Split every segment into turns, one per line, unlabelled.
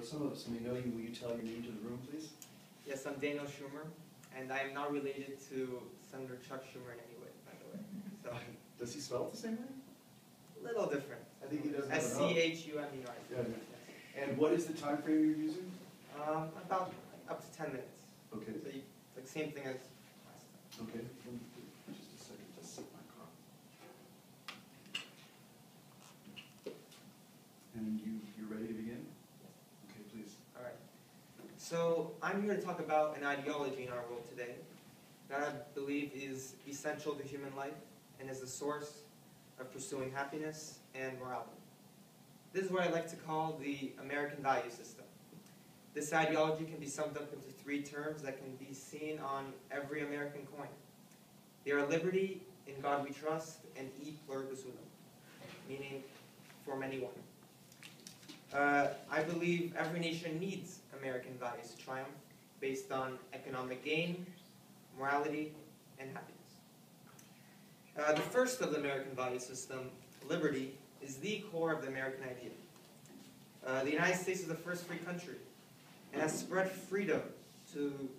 some of us may know you, will you tell your name to the room, please?
Yes, I'm Daniel Schumer, and I am not related to Senator Chuck Schumer in any way, by the way. So,
Does he spell it the same way?
a little different.
I think he does.
S-C-H-U-M-E-R.
Yeah. And what is the time frame you're using?
About up to 10 minutes.
Okay.
So you, like same thing as last time.
Okay. Just a second to set my car. And you're ready to begin? Okay, please.
All right. So I'm here to talk about an ideology in our world today that I believe is essential to human life and is the source of pursuing happiness and morality. This is what I like to call the American value system. This ideology can be summed up into three terms that can be seen on every American coin. They are liberty, in God we trust, and e pluribus unum, meaning for many one. I believe every nation needs American values to triumph based on economic gain, morality, and happiness. The first of the American value system, liberty, is the core of the American idea. The United States is the first free country and has spread freedom to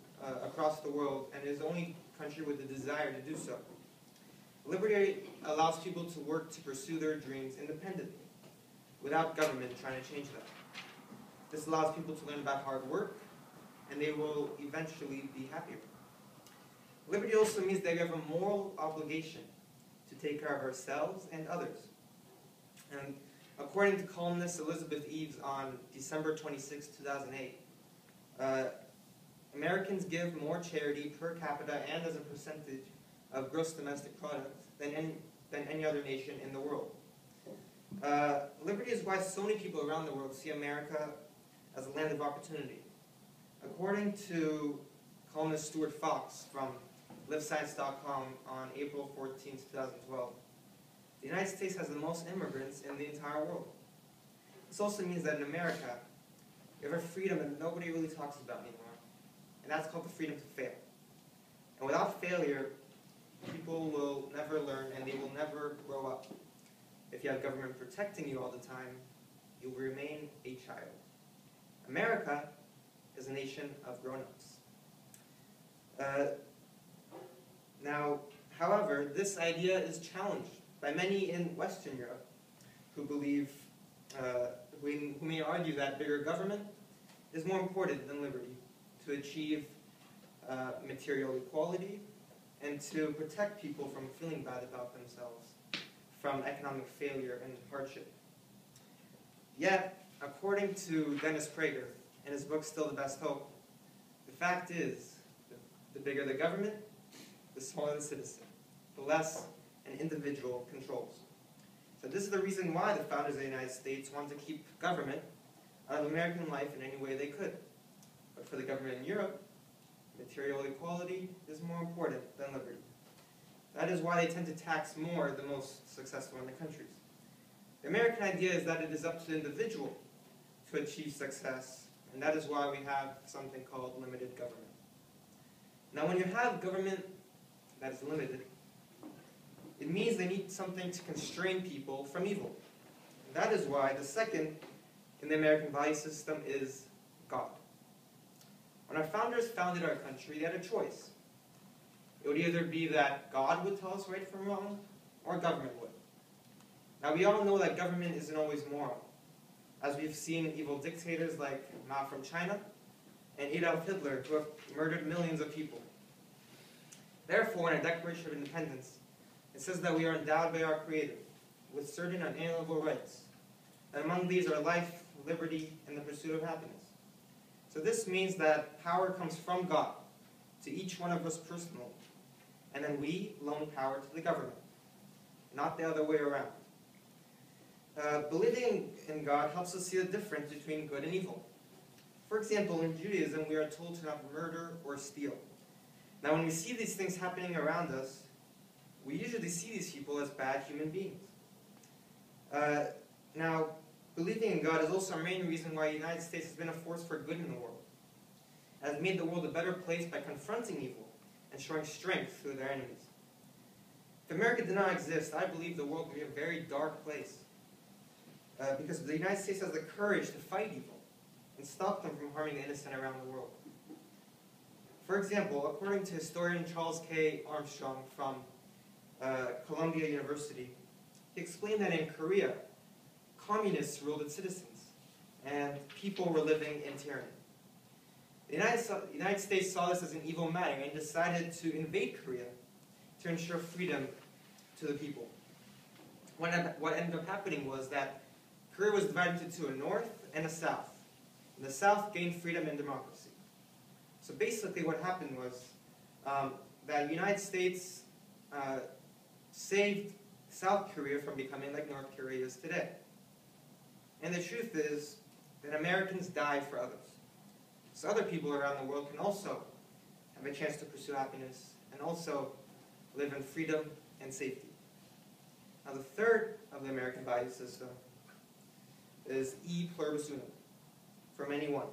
across the world and is the only country with the desire to do so. Liberty allows people to work to pursue their dreams independently, without government trying to change them. This allows people to learn about hard work, and they will eventually be happier. Liberty also means that we have a moral obligation to take care of ourselves and others. And according to columnist Elizabeth Eves on December 26, 2008, Americans give more charity per capita and as a percentage of gross domestic product than any other nation in the world. Liberty is why so many people around the world see America as a land of opportunity. According to columnist Stuart Fox from LiveScience.com on April 14, 2012, the United States has the most immigrants in the entire world. This also means that in America, we have a freedom that nobody really talks about anymore, and that's called the freedom to fail. And without failure, people will never learn and they will never grow up. If you have government protecting you all the time, you will remain a child. America is a nation of grown-ups. Now, however, this idea is challenged by many in Western Europe who believe, who may argue that bigger government is more important than liberty to achieve material equality and to protect people from feeling bad about themselves, from economic failure and hardship. Yet, according to Dennis Prager, in his book Still the Best Hope, the fact is, the bigger the government, the smaller the citizen, the less an individual controls. So this is the reason why the founders of the United States wanted to keep government out of American life in any way they could. But for the government in Europe, material equality is more important than liberty. That is why they tend to tax more the most successful in the countries. The American idea is that it is up to the individual to achieve success, and that is why we have something called limited government. Now, when you have government that is limited, it means they need something to constrain people from evil. And that is why the second in the American value system is God. When our founders founded our country, they had a choice. It would either be that God would tell us right from wrong, or government would. Now, we all know that government isn't always moral, as we've seen evil dictators like Mao from China and Adolf Hitler, who have murdered millions of people. Therefore, in our Declaration of Independence, it says that we are endowed by our Creator with certain unalienable rights, and among these are life, liberty, and the pursuit of happiness. So this means that power comes from God to each one of us personally, and then we loan power to the government, not the other way around. Believing in God helps us see the difference between good and evil. For example, in Judaism, we are told to not murder or steal. Now, when we see these things happening around us, we usually see these people as bad human beings. Now, believing in God is also a main reason why the United States has been a force for good in the world. It has made the world a better place by confronting evil and showing strength through their enemies. If America did not exist, I believe the world would be a very dark place. Because the United States has the courage to fight evil and stop them from harming the innocent around the world. For example, according to historian Charles K. Armstrong from Columbia University, he explained that in Korea, communists ruled its citizens, and people were living in tyranny. The United States saw this as an evil matter and decided to invade Korea to ensure freedom to the people. What ended up happening was that Korea was divided into a north and a south. And the south gained freedom and democracy. So basically what happened was that the United States saved South Korea from becoming like North Korea is today. And the truth is that Americans die for others. So other people around the world can also have a chance to pursue happiness and also live in freedom and safety. Now the third of the American value system is e pluribus unum, from any one.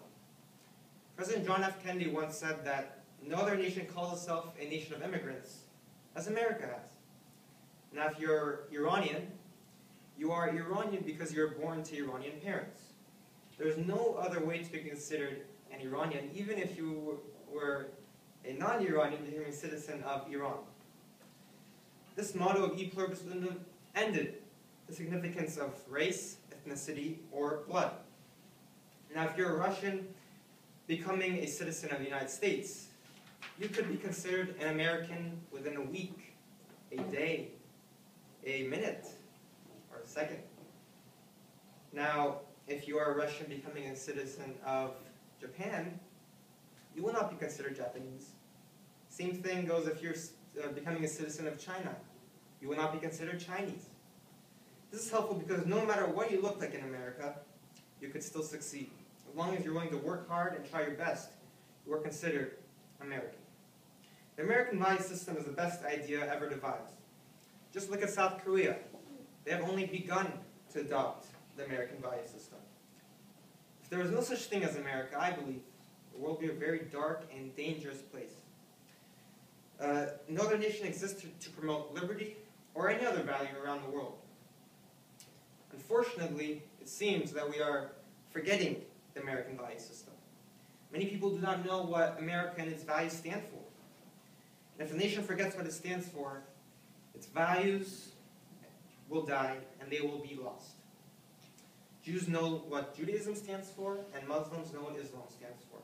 President John F. Kennedy once said that no other nation calls itself a nation of immigrants as America has. Now if you're Iranian, you are Iranian because you're born to Iranian parents. There's no other way to be considered an Iranian, even if you were a non-Iranian becoming a citizen of Iran. This motto of e pluribus unum ended the significance of race, ethnicity, or blood. Now if you're a Russian becoming a citizen of the United States, you could be considered an American within a week, a day, a minute, or a second. Now, if you are a Russian becoming a citizen of Japan, you will not be considered Japanese. Same thing goes if you're becoming a citizen of China. You will not be considered Chinese. This is helpful because no matter what you look like in America, you could still succeed. As long as you're willing to work hard and try your best, you are considered American. The American value system is the best idea ever devised. Just look at South Korea. They have only begun to adopt the American value system. If there was no such thing as America, I believe the world would be a very dark and dangerous place. No other nation exists to promote liberty or any other value around the world. Unfortunately, it seems that we are forgetting the American value system. Many people do not know what America and its values stand for. And if a nation forgets what it stands for, its values will die and they will be lost. Jews know what Judaism stands for, and Muslims know what Islam stands for.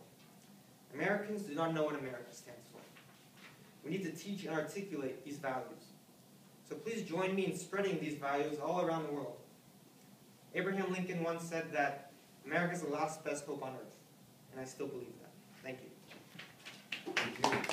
Americans do not know what America stands for. We need to teach and articulate these values. So please join me in spreading these values all around the world. Abraham Lincoln once said that America is the last best hope on earth, and I still believe that. Thank you.
Thank you.